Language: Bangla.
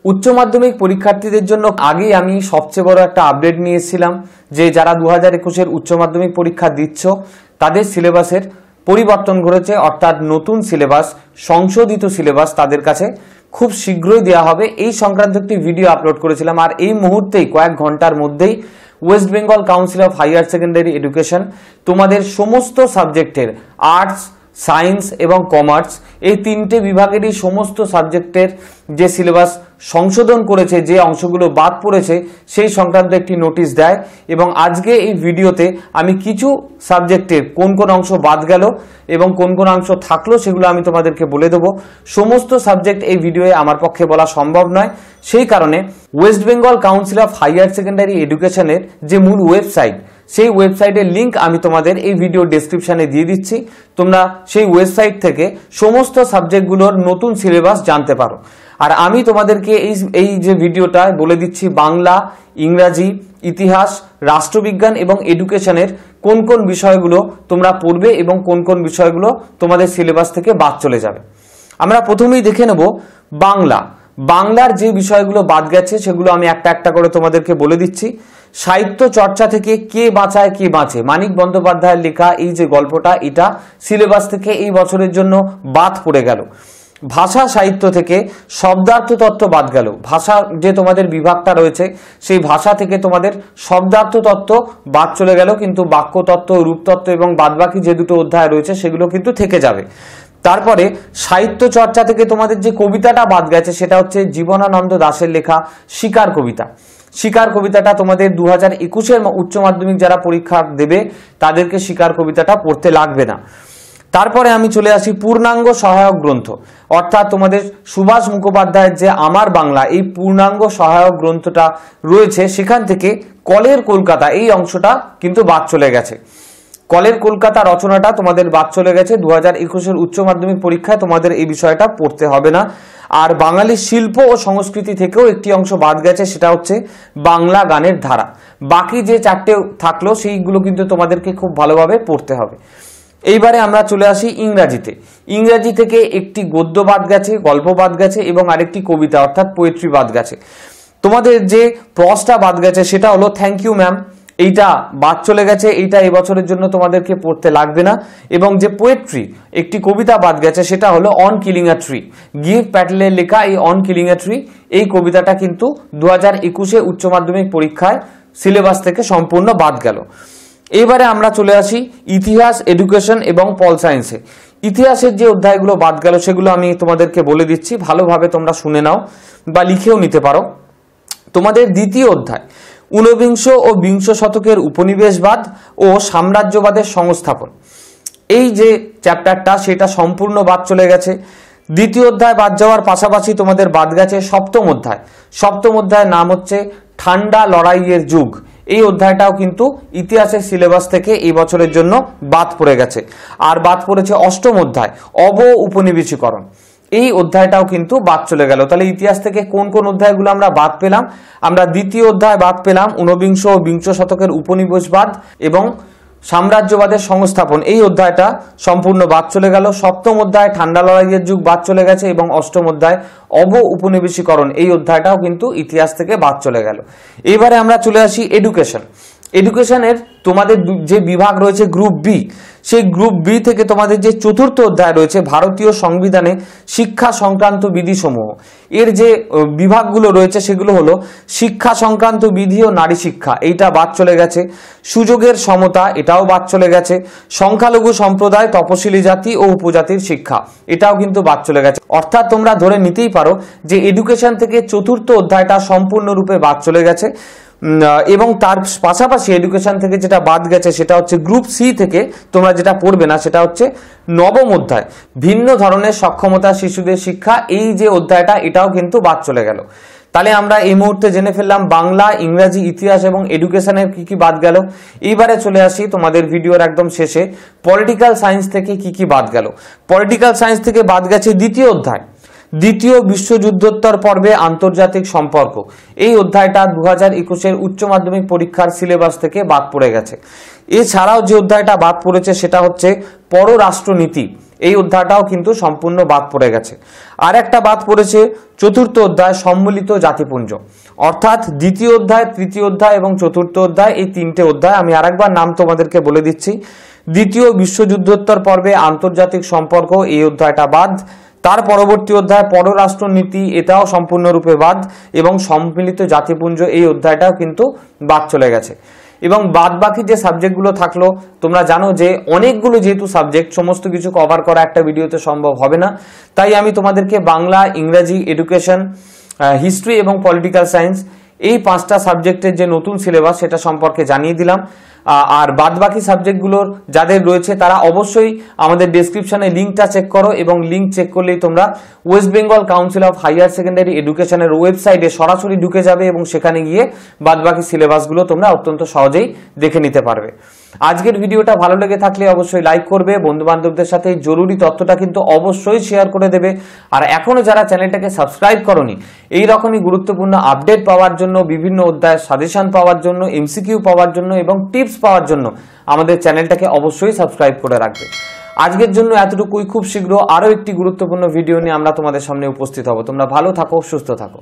উচ্চ মাধ্যমিক পরীক্ষার্থীদের জন্য আগেই আমি সবচেয়ে বড় একটা আপডেট নিয়ে এসেছিলাম যে যারা 2021 উচ্চ মাধ্যমিক পরীক্ষা দিচ্ছ তাদের সিলেবাসের পরিবর্তন ঘটেছে, অর্থাৎ নতুন সিলেবাস, সংশোধিত সিলেবাস তাদের কাছে খুব শীঘ্রই দেওয়া হবে। এই সংক্রান্ত একটি ভিডিও আপলোড করেছিলাম, আর এই মুহূর্তেই কয়েক ঘন্টার মধ্যেই West Bengal council of hire secondary education তোমাদের সমস্ত সাবজেক্টের আর্টস, সায়েন্স এবং কমার্স এই তিনটে বিভাগেরই সমস্ত সাবজেক্টের যে সিলেবাস সংশোধন করেছে, যে অংশগুলো বাদ পড়েছে সেই সংক্রান্ত একটি নোটিশ দেয়। এবং আজকে এই ভিডিওতে আমি কিছু সাবজেক্টের কোন কোন অংশ বাদ গেল এবং কোন কোন অংশ থাকলো সেগুলো আমি তোমাদেরকে বলে দেবো। সমস্ত সাবজেক্ট এই ভিডিওয়ে আমার পক্ষে বলা সম্ভব নয়, সেই কারণে West Bengal council of hire secondary এডুকেশনের যে মূল ওয়েবসাইট, সেই ওয়েবসাইটের লিঙ্ক আমি তোমাদের এই ভিডিও ডেসক্রিপশনে দিয়ে দিচ্ছি। তোমরা সেই ওয়েবসাইট থেকে সমস্ত সাবজেক্টগুলোর নতুন সিলেবাস জানতে পারো। আর আমি তোমাদেরকে এই যে ভিডিওটা বলে দিচ্ছি বাংলা, ইংরাজি, ইতিহাস, রাষ্ট্রবিজ্ঞান এবং এডুকেশনের কোন কোন বিষয়গুলো তোমরা পড়বে এবং কোন কোন বিষয়গুলো তোমাদের সিলেবাস থেকে বাদ চলে যাবে। আমরা প্রথমেই দেখে নেব বাংলার যে বিষয়গুলো বাদ গেছে সেগুলো আমি একটা একটা করে তোমাদেরকে বলে দিচ্ছি। সাহিত্য চর্চা থেকে কে বাঁচায় কে বাঁচে, মানিক বন্দ্যোপাধ্যায়ের লেখা এই যে গল্পটা, এটা সিলেবাস থেকে এই বছরের জন্য বাদ পড়ে গেল। ভাষা সাহিত্য থেকে শব্দার্থ তত্ত্ব বাদ গেল। ভাষা যে তোমাদের বিভাগটা রয়েছে সেই ভাষা থেকে তোমাদের শব্দার্থ তত্ত্ব বাদ চলে গেল, কিন্তু বাক্যতত্ত্ব, রূপতত্ত্ব এবং বাদবাকি যে দুটো অধ্যায় রয়েছে সেগুলো কিন্তু থেকে যাবে। তারপরে সাহিত্য চর্চা থেকে তোমাদের যে কবিতাটা বাদ গেছে সেটা হচ্ছে জীবনানন্দ দাশের লেখা শিকার কবিতা। শিকার কবিতাটা তোমাদের 2021 উচ্চ মাধ্যমিক যারা পরীক্ষা দেবে তাদেরকে শিকার কবিতাটা পড়তে লাগবে না। তারপরে আমি চলে আসি পূর্ণাঙ্গ সহায়ক গ্রন্থ, অর্থাৎ তোমাদের সুভাষ মুখোপাধ্যায়ের যে আমার বাংলা এই পূর্ণাঙ্গ সহায়ক গ্রন্থটা রয়েছে সেখান থেকে কলের কলকাতা এই অংশটা কিন্তু বাদ চলে গেছে। কলের কলকাতা রচনাটা তোমাদের বাদ চলে গেছে। 2021 উচ্চ মাধ্যমিক পরীক্ষায় তোমাদের এই বিষয়টা পড়তে হবে না। আর বাঙালি শিল্প ও সংস্কৃতি থেকেও একটি অংশ বাদ গেছে, সেটা হচ্ছে বাংলা গানের ধারা। বাকি যে চারটে থাকলো সেইগুলো কিন্তু তোমাদেরকে খুব ভালোভাবে পড়তে হবে। এইবারে আমরা চলে আসি ইংরাজি থেকে একটি গদ্য বাদ গেছে, গল্প বাদ গেছে এবং আরেকটি কবিতা অর্থাৎ পোয়েট্রি বাদ গেছে। তোমাদের যে প্রসটা বাদ গেছে সেটা হলো থ্যাংক ইউ ম্যাম, এইটা বাদ চলে গেছে, এইটা এই বছরের জন্য তোমাদেরকে পড়তে লাগবে না। এবং যে পোয়েট্রি একটি কবিতা বাদ গেছে সেটা হলো on killing a tree, give প্যাটেলের লেখা এই অন কিলিং আ ট্রি এই কবিতাটা কিন্তু 2021 উচ্চ মাধ্যমিক পরীক্ষায় সিলেবাস থেকে সম্পূর্ণ বাদ গেল। এবারে আমরা চলে আসি ইতিহাস, এডুকেশন এবং পল সায়েন্সে। ইতিহাসের যে অধ্যায়গুলো বাদ গেল সেগুলো আমি তোমাদেরকে বলে দিচ্ছি, ভালোভাবে তোমরা শুনে নাও বা লিখেও নিতে পারো। তোমাদের দ্বিতীয় অধ্যায় ঊনবিংশ ও বিংশ শতকের উপনিবেশবাদ ও সাম্রাজ্যবাদের সংস্থাপন, এই যে চ্যাপ্টারটা সেটা সম্পূর্ণ বাদ চলে গেছে। দ্বিতীয় অধ্যায় বাদ যাওয়ার পাশাপাশি তোমাদের বাদ গেছে সপ্তম অধ্যায়ের নাম হচ্ছে ঠান্ডা লড়াইয়ের যুগ। এই অধ্যায়টাও কিন্তু ইতিহাসের সিলেবাস থেকে এই বছরের জন্য বাদ পড়ে গেছে। আর বাদ পড়েছে অষ্টম অধ্যায় অব উপনিবেশীকরণ, এই অধ্যায়টাও কিন্তু বাদ চলে গেল। তাহলে ইতিহাস থেকে কোন কোন অধ্যায়গুলো আমরা বাদ পেলাম? আমরা দ্বিতীয় অধ্যায় বাদ পেলাম, ঊনবিংশ ও বিংশ শতকের উপনিবেশবাদ এবং সাম্রাজ্যবাদের সংস্থাপন, এই অধ্যায়টা সম্পূর্ণ বাদ চলে গেল। সপ্তম অধ্যায় ঠান্ডা লড়াইয়ের যুগ বাদ চলে গেছে এবং অষ্টম অধ্যায় অব উপনিবেশীকরণ এই অধ্যায়টাও কিন্তু ইতিহাস থেকে বাদ চলে গেল। এবারে আমরা চলে আসি এডুকেশনের তোমাদের যে বিভাগ রয়েছে গ্রুপ বি, সেই গ্রুপ বি থেকে তোমাদের যে চতুর্থ অধ্যায় রয়েছে ভারতীয় সংবিধানে শিক্ষা সংক্রান্ত বিধিসমূহ, এর যে বিভাগগুলো রয়েছে সেগুলো হলো শিক্ষা সংক্রান্ত বিধি ও নারী শিক্ষা, এইটা বাদ চলে গেছে। সুযোগের সমতা, এটাও বাদ চলে গেছে। সংখ্যালঘু সম্প্রদায়, তপশিলি জাতি ও উপজাতির শিক্ষা, এটাও কিন্তু বাদ চলে গেছে। অর্থাৎ তোমরা ধরে নিতেই পারো যে এডুকেশন থেকে চতুর্থ অধ্যায়টা সম্পূর্ণরূপে বাদ চলে গেছে। এবং তার পাশাপাশি এডুকেশন থেকে যেটা বাদ গেছে সেটা হচ্ছে গ্রুপ সি থেকে তোমরা যেটা পড়বে না সেটা হচ্ছে নবম অধ্যায় ভিন্ন ধরনের সক্ষমতা শিশুদের শিক্ষা, এই যে অধ্যায়টা এটাও কিন্তু বাদ চলে গেল। তাহলে আমরা এই মুহূর্তে জেনে ফেললাম বাংলা, ইংরাজি, ইতিহাস এবং এডুকেশনের কি কি বাদ গেল। এইবারে চলে আসি তোমাদের ভিডিওর একদম শেষে পলিটিক্যাল সায়েন্স থেকে কি কি বাদ গেল। পলিটিক্যাল সায়েন্স থেকে বাদ গেছে দ্বিতীয় অধ্যায় দ্বিতীয় বিশ্বযুদ্ধোত্তর পর্বে আন্তর্জাতিক সম্পর্ক, এই অধ্যায়টা 2021 উচ্চ মাধ্যমিক পরীক্ষার সিলেবাস থেকে বাদ পড়ে গেছে। এছাড়াও যে অধ্যায়টা বাদ পড়েছে সেটা হচ্ছে পররাষ্ট্রনীতি, এই অধ্যায়টাও কিন্তু সম্পূর্ণ বাদ পড়ে গেছে। আর একটা বাদ পড়েছে চতুর্থ অধ্যায় সম্মিলিত জাতিপুঞ্জ, অর্থাৎ দ্বিতীয় অধ্যায়, তৃতীয় অধ্যায় এবং চতুর্থ অধ্যায়, এই তিনটে অধ্যায়। আমি আরেকবার নাম তোমাদেরকে বলে দিচ্ছি। দ্বিতীয় বিশ্বযুদ্ধোত্তর পর্বে আন্তর্জাতিক সম্পর্ক, এই অধ্যায়টা বাদ। তার পরবর্তী অধ্যায় পররাষ্ট্রনীতি, এটাও সম্পূর্ণরূপে বাদ। এবং সম্মিলিত জাতিপুঞ্জ, এই অধ্যায়টাও কিন্তু বাদ চলে গেছে। এবং বাদ বাকি যে সাবজেক্টগুলো থাকলো, তোমরা জানো যে অনেকগুলো যেহেতু সাবজেক্ট, সমস্ত কিছু কভার করা একটা ভিডিওতে সম্ভব হবে না। তাই আমি তোমাদেরকে বাংলা, ইংরাজি, এডুকেশন, হিস্ট্রি এবং পলিটিক্যাল সায়েন্স, এই 5টা সাবজেক্টের যে নতুন সিলেবাস সেটা সম্পর্কে জানিয়ে দিলাম। আর বাদ বাকি সাবজেক্টগুলোর যাদের রয়েছে তারা অবশ্যই আমাদের ডেসক্রিপশনে লিঙ্কটা চেক করো, এবং লিঙ্ক চেক করলেই তোমরা West Bengal council of hire secondary এডুকেশনের ওয়েবসাইটে সরাসরি ঢুকে যাবে এবং সেখানে গিয়ে বাদ বাকি সিলেবাসগুলো তোমরা অত্যন্ত সহজেই দেখে নিতে পারবে। আজকের ভিডিওটা ভালো লেগে থাকলে অবশ্যই লাইক করবে, বন্ধু বান্ধবদের সাথে এই জরুরি তথ্যটা কিন্তু অবশ্যই শেয়ার করে দেবে। আর এখনো যারা চ্যানেলটাকে সাবস্ক্রাইব করনি, এই রকমই গুরুত্বপূর্ণ আপডেট পাওয়ার জন্য, বিভিন্ন অধ্যায়ের সাজেশন পাওয়ার জন্য, এমসিকিউ পাওয়ার জন্য এবং টিপস পাওয়ার জন্য আমাদের চ্যানেলটাকে অবশ্যই সাবস্ক্রাইব করে রাখবে। আজকের জন্য এতটুকুই। খুব শীঘ্র আরো একটি গুরুত্বপূর্ণ ভিডিও নিয়ে আমরা তোমাদের সামনে উপস্থিত হব। তোমরা ভালো থাকো, সুস্থ থাকো।